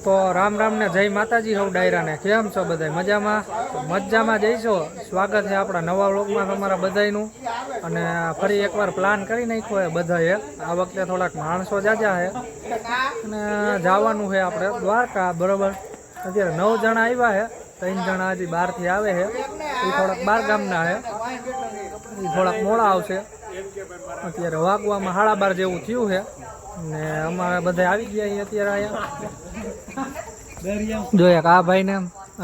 તો રામ રામ ને જય માતાજી હવ ડાયરાને કેમ છો બધા મજામાં જઈશો સ્વાગત છે આપણા નવા વ્લોગમાં તમારા બધાયનું અને ફરી એકવાર પ્લાન કરી નાખ્યો છે બધાએ આ વખતે થોડાક માણસો જાજા છે અને જવાનું છે આપણે દ્વારકા બરોબર અત્યારે 9 જણા આવ્યા છે 3 જણા હજી બહારથી આવે છે એ થોડાક બહાર ગામના છે એ થોડાક મોડા આવશે અત્યારે વાગવામાં 12:30 જેવું થયું છે ને અમારે બધા આવી ગયા અત્યારે અહીંયા જોઈએ આ ભાઈને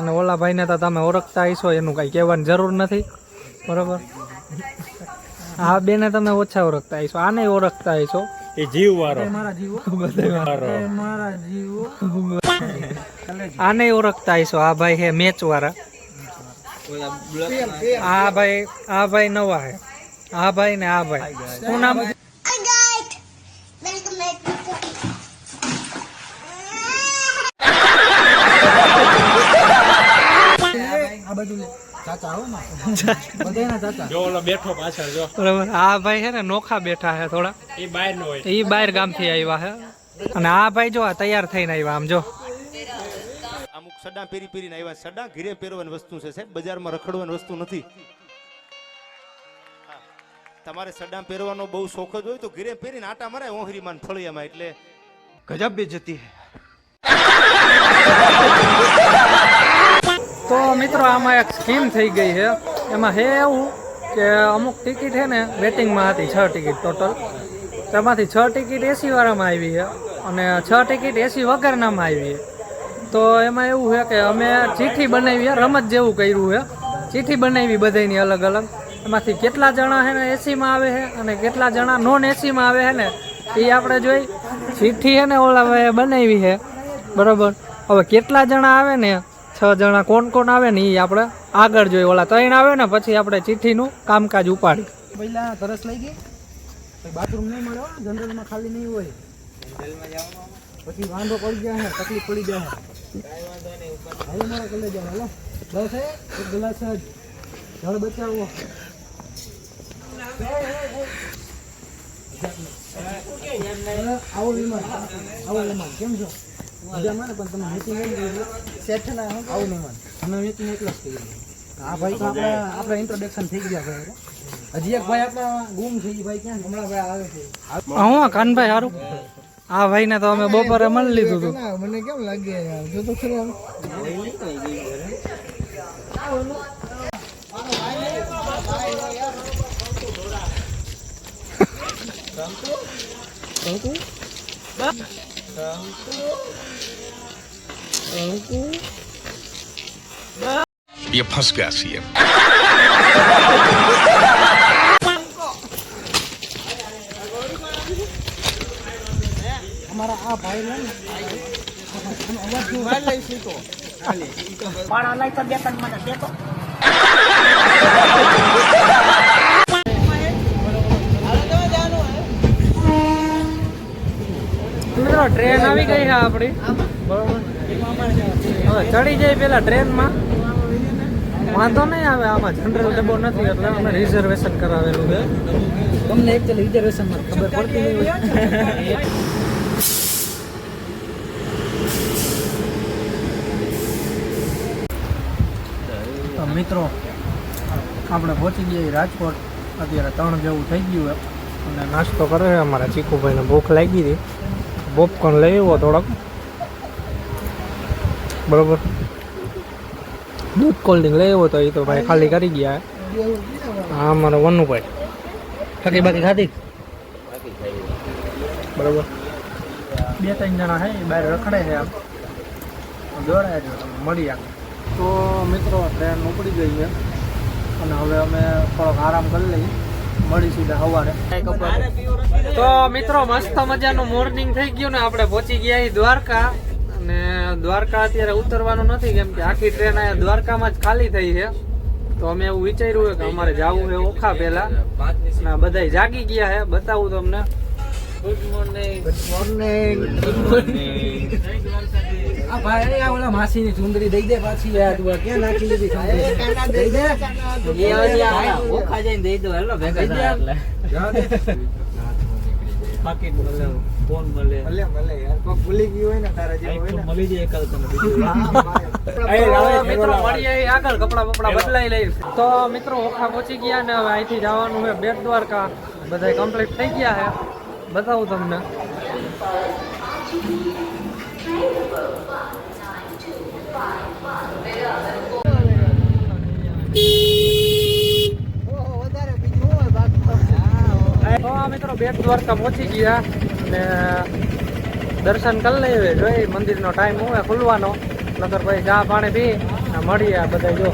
અને ઓલા ભાઈને તો તમે ઓળખતા હશો એનું કઈ કહેવાની જરૂર નથી બરોબર આ બેને તમે ઓછા ઓળખતા હશો આને ઓળખતા હશો એ જીવ વાળો મારા જીવ આને ઓળખતા હશો આ ભાઈ હે મેચ વાળા આ ભાઈ નવા હે આ ભાઈ ને આ ભાઈ શું નામ આ ભાઈ છે ને નોખા બેઠા છે થોડા એ બહાર ગામ થી આવ્યા છે અને આ ભાઈ જો તૈયાર થઈને આવ્યા આમ જો અમુક સડા પેરીને આવ્યા સડા ઘીરે પહેરવાની વસ્તુ છે સાહેબ બજારમાં રખડવાની વસ્તુ નથી તમારે સડા પહેરવાનો બહુ શોખ જ હોય તો ઘીરે પહેરીને આટા મરાય ઓહરીમાં ફળિયામાં એટલે ગજબ બે જતી તો મિત્રો આમાં એક સ્કીમ થઈ ગઈ છે એમાં હે એવું કે અમુક ટિકિટ છે ને વેટિંગમાં હતી 6 ટિકિટ ટોટલ તેમાંથી 6 ટિકિટ એસી વાળામાં આવી છે અને 6 ટિકિટ એસી વગરનામાં આવી છે તો એમાં એવું છે કે અમે ચિઠ્ઠી બનાવી રમત જેવું કર્યું છે ચિઠ્ઠી બનાવી બધાની અલગ અલગ એમાંથી કેટલા જણા છે ને એસીમાં આવે છે અને કેટલા જણા નોન એસીમાં આવે છે ને એ આપણે જોઈ ચિઠ્ઠી છે ને ઓલા બનાવી છે બરાબર હવે કેટલા જણા આવે ને 6 જણા કોણ આવે ને એ આપણે આગળ જોઈએ ઓલા 3 આવે ને પછી આપણે ચિઠ્ઠીનું કામકાજ ઉપાડી પહેલા તરસ લઈ ગઈ બાથરૂમ નહીં મળે જનરલમાં ખાલી નહીં હોય પછી વાંધો પડી ગયા હે તકલીફ પડી જાય હવે મારા કલે જાય હલો બસ હે એક ગ્લાસ જ જળ બચાવો આવો વિમાન કેમ છો મજામાં પણ તમે મીટિંગ સેટ ના આવું મહેમાન અમે મીટિંગ એકલા જ કરી આ ભાઈ તો આપણે ઇન્ટ્રોડક્શન થઈ ગયા ભાઈ હજી એક ભાઈ આપણા ગુમ છે એ ભાઈ ક્યાં હમણાં ભાઈ આવે છે હું કાનભાઈ સારું આ ભાઈને તો અમે બપોરે મળી લીધું હતું મને કેમ લાગે જો તો ખરો ये फंस गया सीएम हमारा आ भाई ने अवाज लई छी तो पाड़ा लई तो बेतन મને દેતો મિત્રો ટ્રેન આવી ગઈ છે આપણી બરોબર હવે ચડી જાય પેલા ટ્રેનમાં વાંધો નહીં આવે આમાં જનરલ ડબ્બો નથી એટલે અમે રિઝર્વેશન કરાવેલું છે તમને એકચ્યુઅલી રિઝર્વેશનમાં ખબર પડતી નહીં હોય મિત્રો આપણે પહોંચી ગયા રાજકોટ અત્યારે 3 જેવું થઈ ગયું અને નાસ્તો કરે છે અમારા ચીકુભાઈને ભૂખ લાગી હતી પોપકોર્ન લઈ આવ્યો થોડોક બરોબર દૂધ કોલ્ડ ડ્રિંક લઈ આવ્યો તો એ તો ભાઈ ખાલી કરી ગયા હા અમારો વનુભાઈ થકી બાકી ખાધી બરોબર 2-3 જણા છે એ બહાર રખડે છે આમ દોડાય છે મળી આમ તો મિત્રો ટ્રેન ઉપડી ગઈ છે અને હવે અમે થોડોક આરામ કરી લઈએ મળી સીધા સવારે તો મિત્રો મસ્ત મજાનું મોર્નિંગ થઈ ગયું ને આપણે પહોંચી ગયા દ્વારકા અને દ્વારકા અત્યારે ઉતરવાનું નથી કેમ કે આખી ટ્રેન અહીંયા દ્વારકામાં જ ખાલી થઈ છે તો અમે એવું વિચાર્યું કે અમારે જવું છે ઓખા પહેલા અને બધા જાગી ગયા છે બતાવું તમને ગુડ મોર્નિંગ આ ભાઈ આ ઓલા માસીની ચુંદડી દઈ દે પાછી યાર તું ક્યાં નાખી દીધી દઈ દે એ ઓખા જઈને દઈ દો હેલો ભેગા એટલે પાકીટ મળે, ફોન મળે. ભલે ભલે યાર કોઈ ભૂલી ગયું હોય ને તારા જેવું હોય આઈફોન ને મળી જાય એકાદ તમને બીજું. તો મિત્રો મળીએ આગળ કપડા બપડા બદલાઈ લઈ. તો મિત્રો ઓખા પહોંચી ગયા ને હવે અહીંથી જવાનું છે બેટ દ્વારકા. બધા કમ્પ્લીટ થઈ ગયા છે, બતાવું તમને. વધારે બીજું હોય બાકી તો મિત્રો બેટ દ્વારકા પહોંચી ગયા ને દર્શન કરી લઈએ. જોઈ મંદિરનો ટાઈમ હોય ખુલવાનો, નકર પછી ચા પાણી પી ને મળીએ આ બધા. જો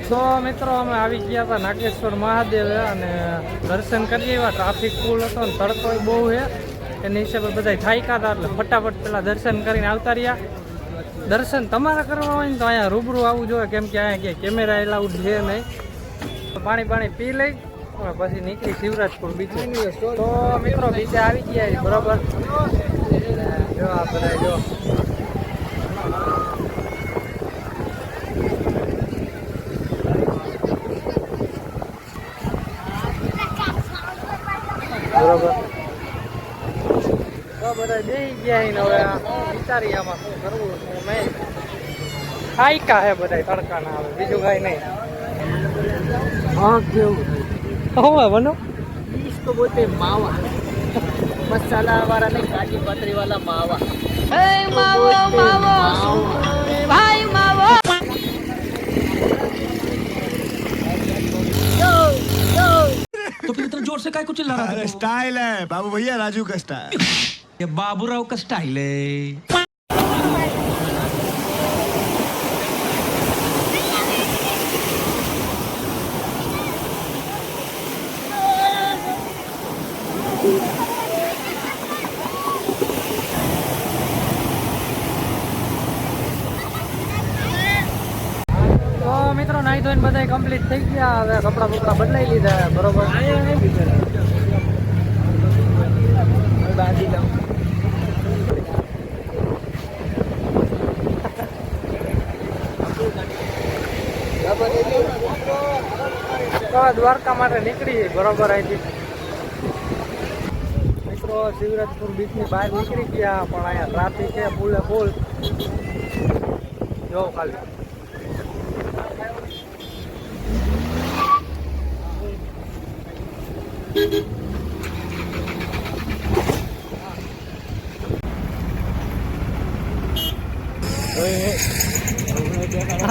તો મિત્રો અમે આવી ગયા હતા નાગેશ્વર મહાદેવ અને દર્શન કરી આવ્યા. ટ્રાફિક ફૂલ હતો ને તડકો બહુ છે, એની હિસાબે બધા થાક્યા હતા એટલે ફટાફટ પેલા દર્શન કરીને આવતા રહ્યા. દર્શન તમારે કરવા હોય ને તો અહીંયા રૂબરૂ આવવું જોઈએ, કેમ કે અહીંયા ક્યાંય કેમેરા એલાઉડ છે નહીં. પાણી પી લઈ પછી નીકળી શિવરાજપુર બીચે. તો મિત્રો બીચે આવી ગયા બરોબર. જો આ બધા જો બરોબર. તો બધા બેસી ગયા ને હવે વિચારી આમાં શું કરવું. મેં ખાઈકા હે બધા તડકા ના આવે, બીજું કાંઈ નહીં. હા કેવું હું બનો इसको बोलते हैं मावा, मसाला वाला नहीं, काटी पतरी वाला मावा. तो फिर इतना जोर से काय को चिल्ला रहा था? स्टाइल है बाबू भैया, राजू का स्टाइल. ये बाबूराव का स्टाइल है. તો મિત્રો નાઈ ધોઈને બધા કમ્પ્લીટ થઈ ગયા. હવે કપડા બપડા બદલાઈ લીધા બરોબર. बांधी लाऊं. તો દ્વારકા માટે નીકળી બરોબર. અહીંથી મિત્રો શિવરાજપુર બીચની બહાર નીકળી ગયા, પણ અહીંયા ટ્રાફિક છે ફૂલે ફૂલ. જો ખાલી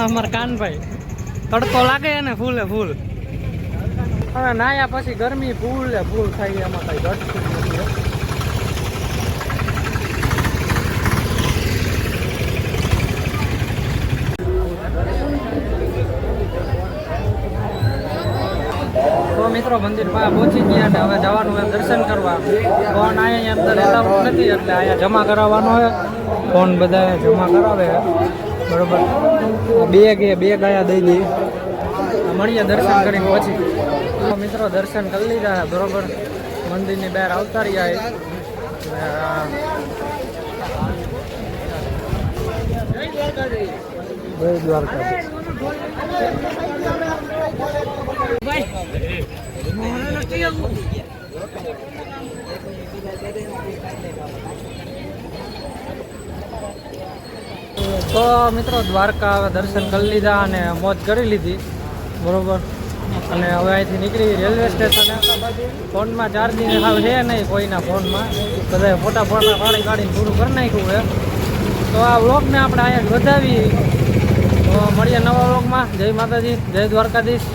અમાર કાનભાઈ તડકો લાગે ને ફૂલે ફૂલ. હવે નાયા પછી ગરમી ફૂલે ફૂલ થાય, એમાં કઈ ઘટતું નથી. તો મિત્રો મંદિર પાસે પહોંચી ગયા ને હવે જવાનું હોય દર્શન કરવા. ફોન અહીંયા અંદર એલાઉડ નથી એટલે અહીંયા જમા કરાવવાનો હોય. ફોન બધા જમા કરાવે બરોબર. બેગ આયા દઈ દઈએ, મળીએ દર્શન કરીને પછી. તો મિત્રો દર્શન કરી લીધા બરોબર. મંદિરની બહાર આવતા રહ્યા. જય દ્વારકા. તો મિત્રો દ્વારકા હવે દર્શન કરી લીધા અને મોજ કરી લીધી બરોબર. અને હવે અહીંથી નીકળી રેલવે સ્ટેશને. ફોનમાં ચાર્જિંગ હાવ છે નહીં કોઈના ફોનમાં, બધાએ ફોટા કાઢીને પૂરું કરી નાખ્યું છે. તો આ વ્લોગને આપણે અહીંયા વધાવી. તો મળીએ નવા વ્લોગમાં. જય માતાજી, જય દ્વારકાધીશ.